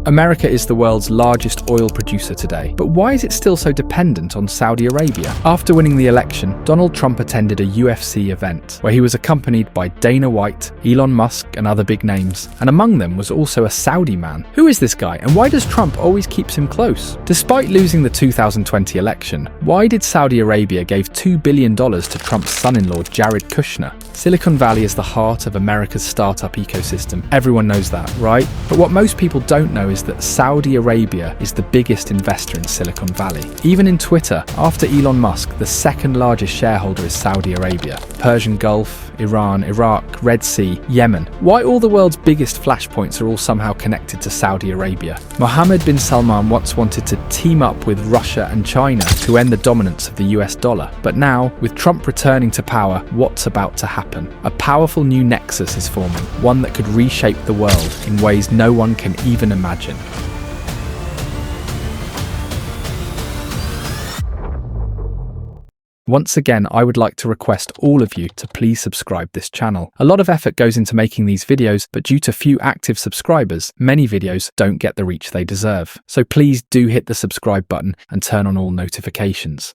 America is the world's largest oil producer today, but why is it still so dependent on Saudi Arabia? After winning the election, Donald Trump attended a UFC event where he was accompanied by Dana White, Elon Musk, and other big names, and among them was also a Saudi man. Who is this guy, and why does Trump always keeps him close? Despite losing the 2020 election, why did Saudi Arabia give $2 billion to Trump's son-in-law Jared Kushner? Silicon Valley is the heart of America's startup ecosystem. Everyone knows that, right? But what most people don't know is that Saudi Arabia is the biggest investor in Silicon Valley. Even in Twitter, after Elon Musk, the second largest shareholder is Saudi Arabia. Persian Gulf, Iran, Iraq, Red Sea, Yemen. Why all the world's biggest flashpoints are all somehow connected to Saudi Arabia? Mohammed bin Salman once wanted to team up with Russia and China to end the dominance of the US dollar. But now, with Trump returning to power, what's about to happen? A powerful new nexus is forming, one that could reshape the world in ways no one can even imagine. Once again, I would like to request all of you to please subscribe this channel. A lot of effort goes into making these videos, but due to few active subscribers, many videos don't get the reach they deserve. So please do hit the subscribe button and turn on all notifications.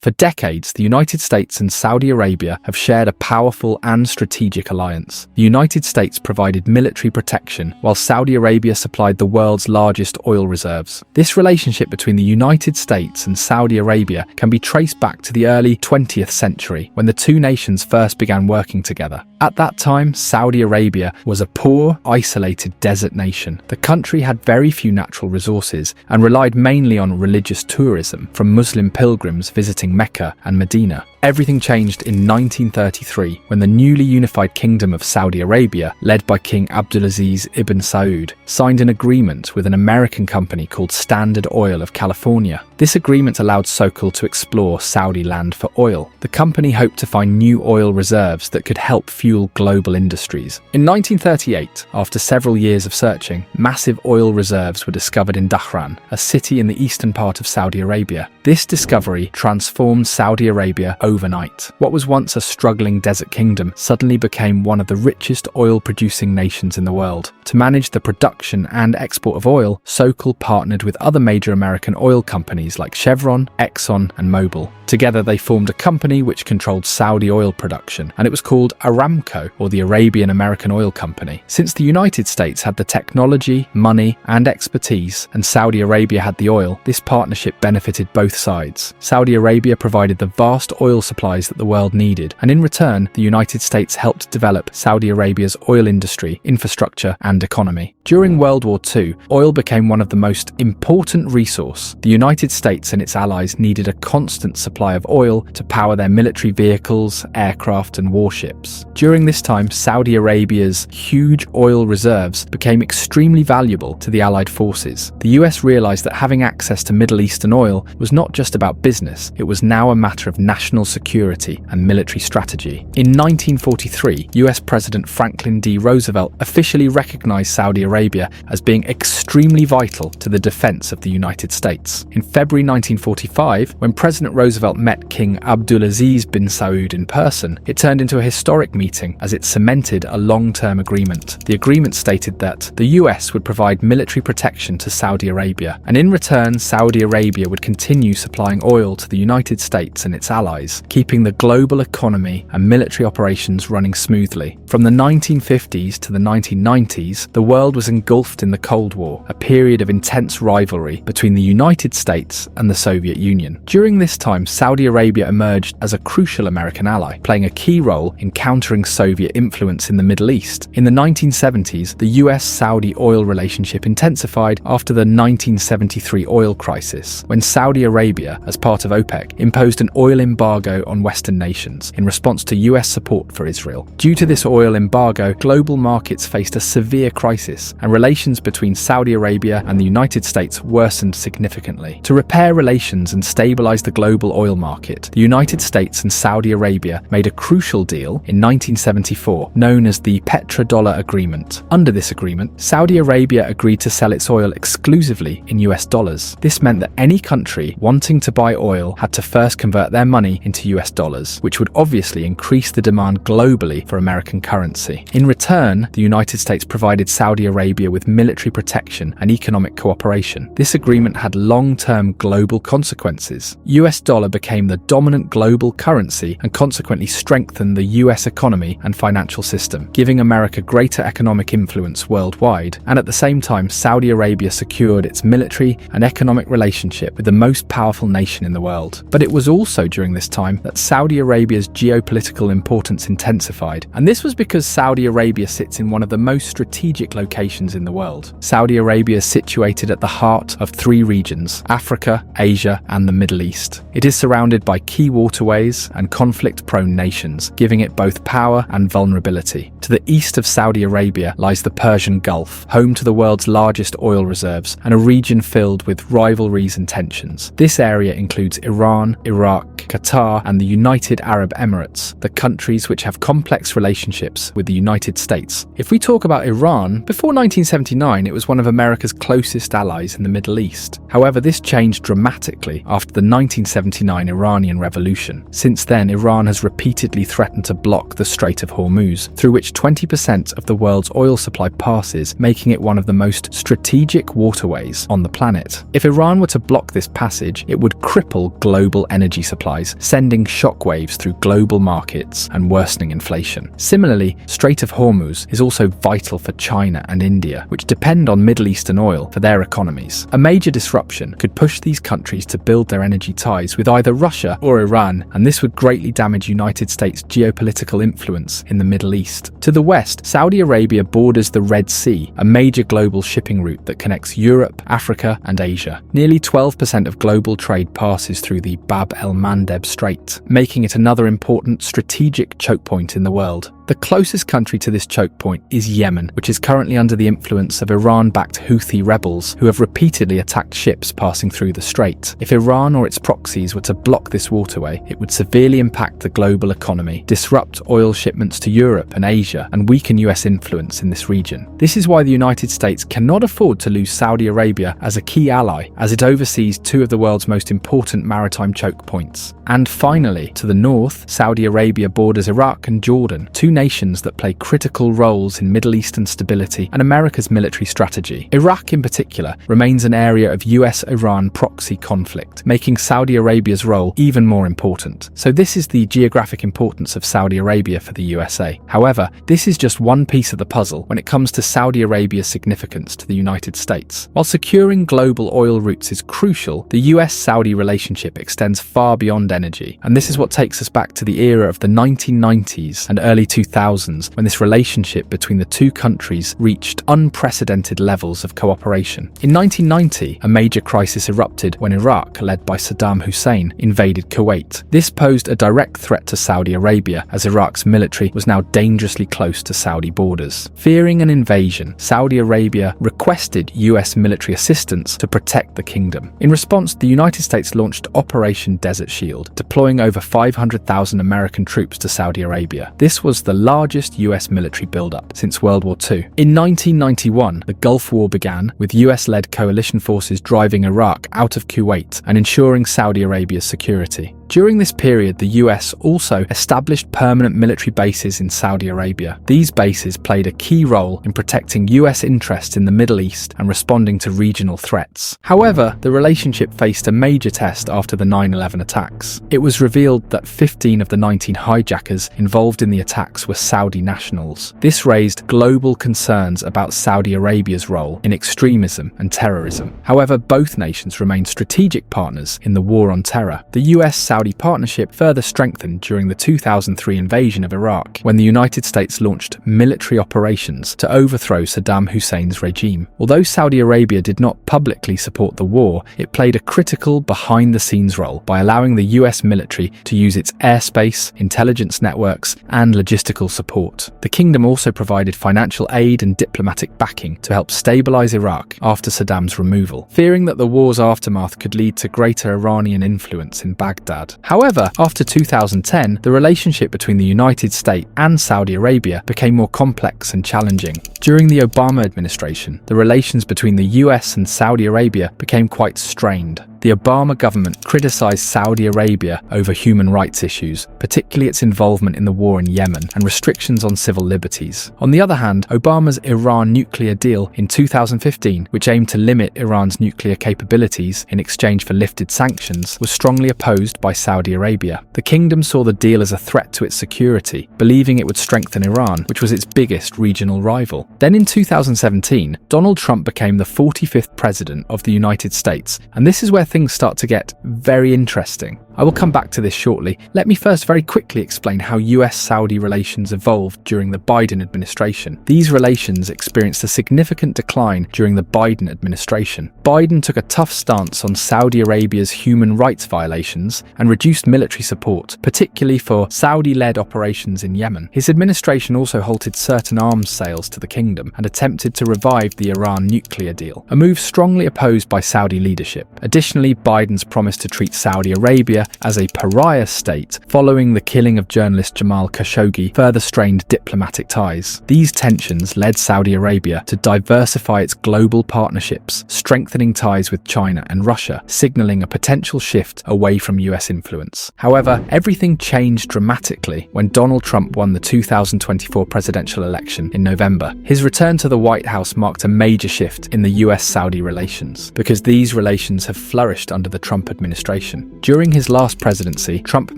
For decades, the United States and Saudi Arabia have shared a powerful and strategic alliance. The United States provided military protection, while Saudi Arabia supplied the world's largest oil reserves. This relationship between the United States and Saudi Arabia can be traced back to the early 20th century, when the two nations first began working together. At that time, Saudi Arabia was a poor, isolated desert nation. The country had very few natural resources and relied mainly on religious tourism from Muslim pilgrims visiting Mecca and Medina. Everything changed in 1933 when the newly unified Kingdom of Saudi Arabia, led by King Abdulaziz ibn Saud, signed an agreement with an American company called Standard Oil of California. This agreement allowed SoCal to explore Saudi land for oil. The company hoped to find new oil reserves that could help fuel global industries. In 1938, after several years of searching, massive oil reserves were discovered in Dhahran, a city in the eastern part of Saudi Arabia. This discovery transformed Saudi Arabia overnight. What was once a struggling desert kingdom suddenly became one of the richest oil-producing nations in the world. To manage the production and export of oil, SoCal partnered with other major American oil companies like Chevron, Exxon, and Mobil. Together they formed a company which controlled Saudi oil production, and it was called Aramco, or the Arabian American Oil Company. Since the United States had the technology, money, and expertise, and Saudi Arabia had the oil, this partnership benefited both sides. Saudi Arabia provided the vast oil supplies that the world needed, and in return, the United States helped develop Saudi Arabia's oil industry, infrastructure, and economy. During World War II, oil became one of the most important resources. The United States and its allies needed a constant supply of oil to power their military vehicles, aircraft, and warships. During this time, Saudi Arabia's huge oil reserves became extremely valuable to the Allied forces. The US realized that having access to Middle Eastern oil was not just about business, it was now a matter of national security and military strategy. In 1943, US President Franklin D. Roosevelt officially recognized Saudi Arabia as being extremely vital to the defense of the United States. In February 1945, when President Roosevelt met King Abdulaziz bin Saud in person, it turned into a historic meeting as it cemented a long-term agreement. The agreement stated that the US would provide military protection to Saudi Arabia, and in return, Saudi Arabia would continue supplying oil to the United States and its allies, keeping the global economy and military operations running smoothly. From the 1950s to the 1990s, the world was engulfed in the Cold War, a period of intense rivalry between the United States and the Soviet Union. During this time, Saudi Arabia emerged as a crucial American ally, playing a key role in countering Soviet influence in the Middle East. In the 1970s, the US-Saudi oil relationship intensified after the 1973 oil crisis, when Saudi Arabia, as part of OPEC, imposed an oil embargo on Western nations in response to US support for Israel. Due to this oil embargo, global markets faced a severe crisis, and relations between Saudi Arabia and the United States worsened significantly. To repair relations and stabilize the global oil market, the United States and Saudi Arabia made a crucial deal in 1974, known as the petrodollar agreement. Under this agreement, Saudi Arabia agreed to sell its oil exclusively in US dollars. This meant that any country wanting to buy oil had to first convert their money into into US dollars, which would obviously increase the demand globally for American currency. In return, the United States provided Saudi Arabia with military protection and economic cooperation. This agreement had long-term global consequences. US dollar became the dominant global currency and consequently strengthened the US economy and financial system, giving America greater economic influence worldwide, and at the same time Saudi Arabia secured its military and economic relationship with the most powerful nation in the world. But it was also during this time that Saudi Arabia's geopolitical importance intensified, and this was because Saudi Arabia sits in one of the most strategic locations in the world. Saudi Arabia is situated at the heart of three regions: Africa, Asia, and the Middle East. It is surrounded by key waterways and conflict-prone nations, giving it both power and vulnerability. To the east of Saudi Arabia lies the Persian Gulf, home to the world's largest oil reserves and a region filled with rivalries and tensions. This area includes Iran, Iraq, Qatar, and the United Arab Emirates, the countries which have complex relationships with the United States. If we talk about Iran, before 1979 it was one of America's closest allies in the Middle East. However, this changed dramatically after the 1979 Iranian Revolution. Since then, Iran has repeatedly threatened to block the Strait of Hormuz, through which 20% of the world's oil supply passes, making it one of the most strategic waterways on the planet. If Iran were to block this passage, it would cripple global energy supplies, sending shockwaves through global markets and worsening inflation. Similarly, Strait of Hormuz is also vital for China and India, which depend on Middle Eastern oil for their economies. A major disruption could push these countries to build their energy ties with either Russia or Iran, and this would greatly damage United States' geopolitical influence in the Middle East. To the west, Saudi Arabia borders the Red Sea, a major global shipping route that connects Europe, Africa, and Asia. Nearly 12% of global trade passes through the Bab el-Mandeb Strait, making it another important strategic choke point in the world. The closest country to this choke point is Yemen, which is currently under the influence of Iran-backed Houthi rebels who have repeatedly attacked ships passing through the strait. If Iran or its proxies were to block this waterway, it would severely impact the global economy, disrupt oil shipments to Europe and Asia, and weaken US influence in this region. This is why the United States cannot afford to lose Saudi Arabia as a key ally, as it oversees two of the world's most important maritime choke points. And finally, to the north, Saudi Arabia borders Iraq and Jordan, two nations that play critical roles in Middle Eastern stability and America's military strategy. Iraq in particular remains an area of US-Iran proxy conflict, making Saudi Arabia's role even more important. So this is the geographic importance of Saudi Arabia for the USA. However, this is just one piece of the puzzle when it comes to Saudi Arabia's significance to the United States. While securing global oil routes is crucial, the US-Saudi relationship extends far beyond energy, and this is what takes us back to the era of the 1990s and early 2000s, when this relationship between the two countries reached unprecedented levels of cooperation. In 1990, a major crisis erupted when Iraq, led by Saddam Hussein, invaded Kuwait. This posed a direct threat to Saudi Arabia, as Iraq's military was now dangerously close to Saudi borders. Fearing an invasion, Saudi Arabia requested US military assistance to protect the kingdom. In response, the United States launched Operation Desert Shield, deploying over 500,000 American troops to Saudi Arabia. This was the largest US military buildup since World War II. In 1991, the Gulf War began, with US-led coalition forces driving Iraq out of Kuwait and ensuring Saudi Arabia's security. During this period, the US also established permanent military bases in Saudi Arabia. These bases played a key role in protecting US interests in the Middle East and responding to regional threats. However, the relationship faced a major test after the 9/11 attacks. It was revealed that 15 of the 19 hijackers involved in the attacks were Saudi nationals. This raised global concerns about Saudi Arabia's role in extremism and terrorism. However, both nations remained strategic partners in the war on terror. The US-Saudi partnership further strengthened during the 2003 invasion of Iraq, when the United States launched military operations to overthrow Saddam Hussein's regime. Although Saudi Arabia did not publicly support the war, it played a critical behind-the-scenes role by allowing the US military to use its airspace, intelligence networks, and logistical support. The kingdom also provided financial aid and diplomatic backing to help stabilize Iraq after Saddam's removal, fearing that the war's aftermath could lead to greater Iranian influence in Baghdad. However, after 2010, the relationship between the United States and Saudi Arabia became more complex and challenging. During the Obama administration, the relations between the US and Saudi Arabia became quite strained. the Obama government criticized Saudi Arabia over human rights issues, particularly its involvement in the war in Yemen and restrictions on civil liberties. On the other hand, Obama's Iran nuclear deal in 2015, which aimed to limit Iran's nuclear capabilities in exchange for lifted sanctions, was strongly opposed by Saudi Arabia. The kingdom saw the deal as a threat to its security, believing it would strengthen Iran, which was its biggest regional rival. Then in 2017, Donald Trump became the 45th president of the United States, and this is where things start to get very interesting. I will come back to this shortly. Let me first very quickly explain how US-Saudi relations evolved during the Biden administration. These relations experienced a significant decline during the Biden administration. Biden took a tough stance on Saudi Arabia's human rights violations and reduced military support, particularly for Saudi-led operations in Yemen. His administration also halted certain arms sales to the kingdom and attempted to revive the Iran nuclear deal, a move strongly opposed by Saudi leadership. Additionally, Biden's promise to treat Saudi Arabia as a pariah state following the killing of journalist Jamal Khashoggi further strained diplomatic ties. These tensions led Saudi Arabia to diversify its global partnerships, strengthening ties with China and Russia, signaling a potential shift away from US influence. However, everything changed dramatically when Donald Trump won the 2024 presidential election in November. His return to the White House marked a major shift in the US-Saudi relations, because these relations have flourished under the Trump administration. During his last presidency, Trump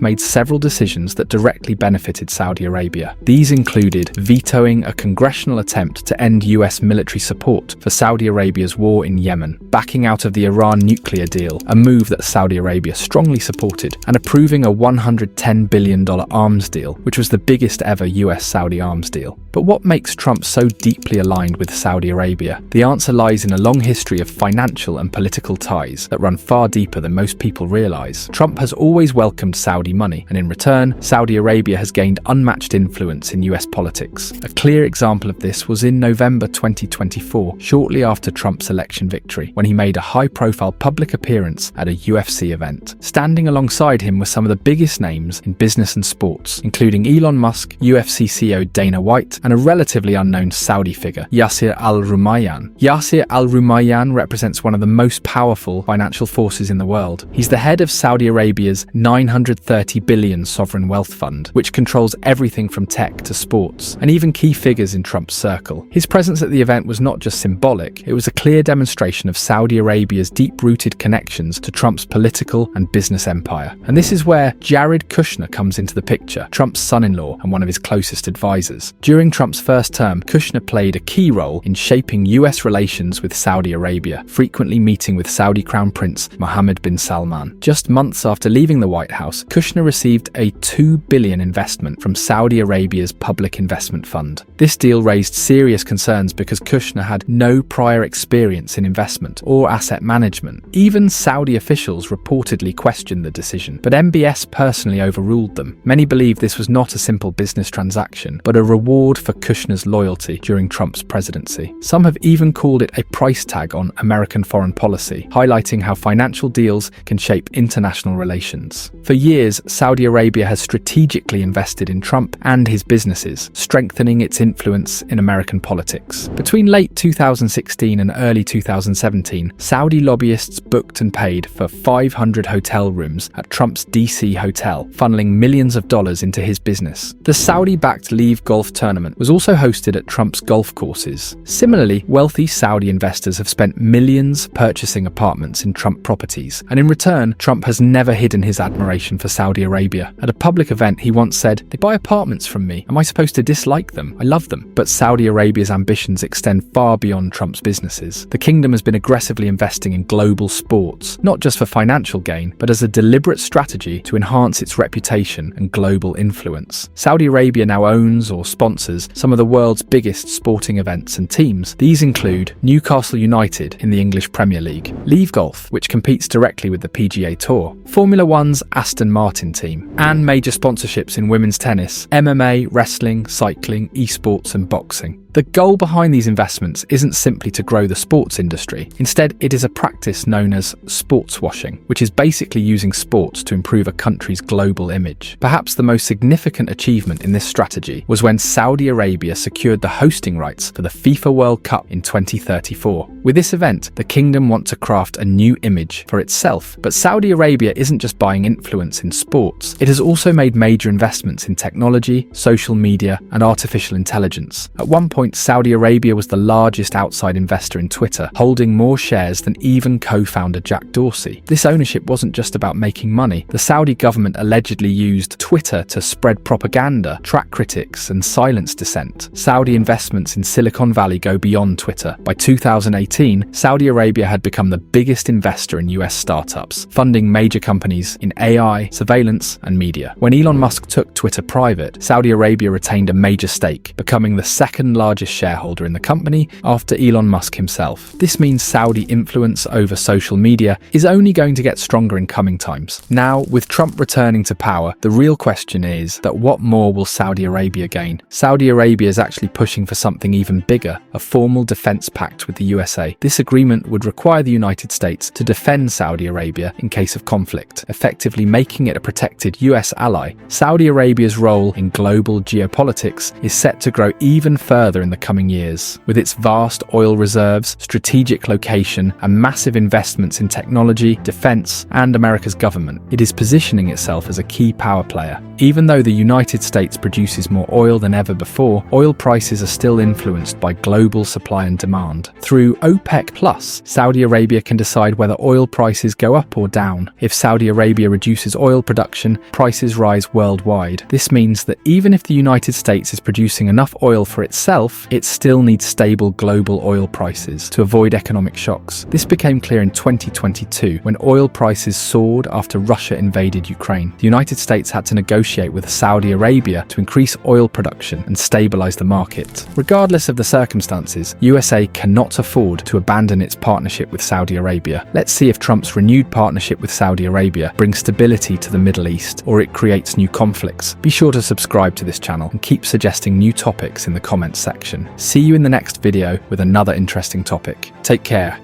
made several decisions that directly benefited Saudi Arabia. These included vetoing a congressional attempt to end US military support for Saudi Arabia's war in Yemen, backing out of the Iran nuclear deal, a move that Saudi Arabia strongly supported, and approving a $110 billion arms deal, which was the biggest ever US-Saudi arms deal. But what makes Trump so deeply aligned with Saudi Arabia? The answer lies in a long history of financial and political ties that run far deeper than most people realize. Trump has always welcomed Saudi money, and in return, Saudi Arabia has gained unmatched influence in US politics. A clear example of this was in November 2024, shortly after Trump's election victory, when he made a high-profile public appearance at a UFC event. Standing alongside him were some of the biggest names in business and sports, including Elon Musk, UFC CEO Dana White, and a relatively unknown Saudi figure, Yasser Al-Rumayyan. Yasser Al-Rumayyan represents one of the most powerful financial forces in the world. He's the head of Saudi Arabia's $930 billion sovereign wealth fund, which controls everything from tech to sports, and even key figures in Trump's circle. His presence at the event was not just symbolic, it was a clear demonstration of Saudi Arabia's deep-rooted connections to Trump's political and business empire. And this is where Jared Kushner comes into the picture, Trump's son-in-law and one of his closest advisors. During Trump's first term, Kushner played a key role in shaping US relations with Saudi Arabia, frequently meeting with Saudi Crown Prince Mohammed bin Salman. Just months after leaving the White House, Kushner received a $2 billion investment from Saudi Arabia's Public Investment Fund. This deal raised serious concerns because Kushner had no prior experience in investment or asset management. Even Saudi officials reportedly questioned the decision, but MBS personally overruled them. Many believe this was not a simple business transaction, but a reward for Kushner's loyalty during Trump's presidency. Some have even called it a price tag on American foreign policy, highlighting how financial deals can shape international relations. For years, Saudi Arabia has strategically invested in Trump and his businesses, strengthening its influence in American politics. Between late 2016 and early 2017, Saudi lobbyists booked and paid for 500 hotel rooms at Trump's DC hotel, funneling millions of dollars into his business. The Saudi-backed Leave Golf tournament was also hosted at Trump's golf courses. Similarly, wealthy Saudi investors have spent millions purchasing apartments in Trump properties, and in return, Trump has never hidden his admiration for Saudi Arabia. At a public event, he once said, "They buy apartments from me. Am I supposed to dislike them? I love them." But Saudi Arabia's ambitions extend far beyond Trump's businesses. The kingdom has been aggressively investing in global sports, not just for financial gain, but as a deliberate strategy to enhance its reputation and global influence. Saudi Arabia now owns or sponsors some of the world's biggest sporting events and teams. These include Newcastle United in the English Premier League, Leave Golf, which competes directly with the PGA Tour, Formula One's Aston Martin team, and major sponsorships in women's tennis, MMA, wrestling, cycling, esports and boxing. The goal behind these investments isn't simply to grow the sports industry. Instead, it is a practice known as sportswashing, which is basically using sports to improve a country's global image. Perhaps the most significant achievement in this strategy was when Saudi Arabia secured the hosting rights for the FIFA World Cup in 2034. With this event, the kingdom wants to craft a new image for itself. But Saudi Arabia isn't just buying influence in sports. It has also made major investments in technology, social media, and artificial intelligence. At one point, Saudi Arabia was the largest outside investor in Twitter, holding more shares than even co-founder Jack Dorsey. This ownership wasn't just about making money. The Saudi government allegedly used Twitter to spread propaganda, track critics, and silence dissent. Saudi investments in Silicon Valley go beyond Twitter. By 2018, Saudi Arabia had become the biggest investor in US startups, funding major companies in AI, surveillance, and media. When Elon Musk took Twitter private, Saudi Arabia retained a major stake, becoming the second largest shareholder in the company after Elon Musk himself. This means Saudi influence over social media is only going to get stronger in coming times. Now, with Trump returning to power, the real question is that what more will Saudi Arabia gain? Saudi Arabia is actually pushing for something even bigger, a formal defense pact with the USA. This agreement would require the United States to defend Saudi Arabia in case of conflict, effectively making it a protected US ally. Saudi Arabia's role in global geopolitics is set to grow even further in the coming years. With its vast oil reserves, strategic location, and massive investments in technology, defense, and America's government, it is positioning itself as a key power player. Even though the United States produces more oil than ever before, oil prices are still influenced by global supply and demand. Through OPEC+, Saudi Arabia can decide whether oil prices go up or down. If Saudi Arabia reduces oil production, prices rise worldwide. This means that even if the United States is producing enough oil for itself, it still needs stable global oil prices to avoid economic shocks. This became clear in 2022 when oil prices soared after Russia invaded Ukraine. The United States had to negotiate with Saudi Arabia to increase oil production and stabilize the market. Regardless of the circumstances, USA cannot afford to abandon its partnership with Saudi Arabia. Let's see if Trump's renewed partnership with Saudi Arabia brings stability to the Middle East, or it creates new conflicts. Be sure to subscribe to this channel and keep suggesting new topics in the comments section. See you in the next video with another interesting topic. Take care.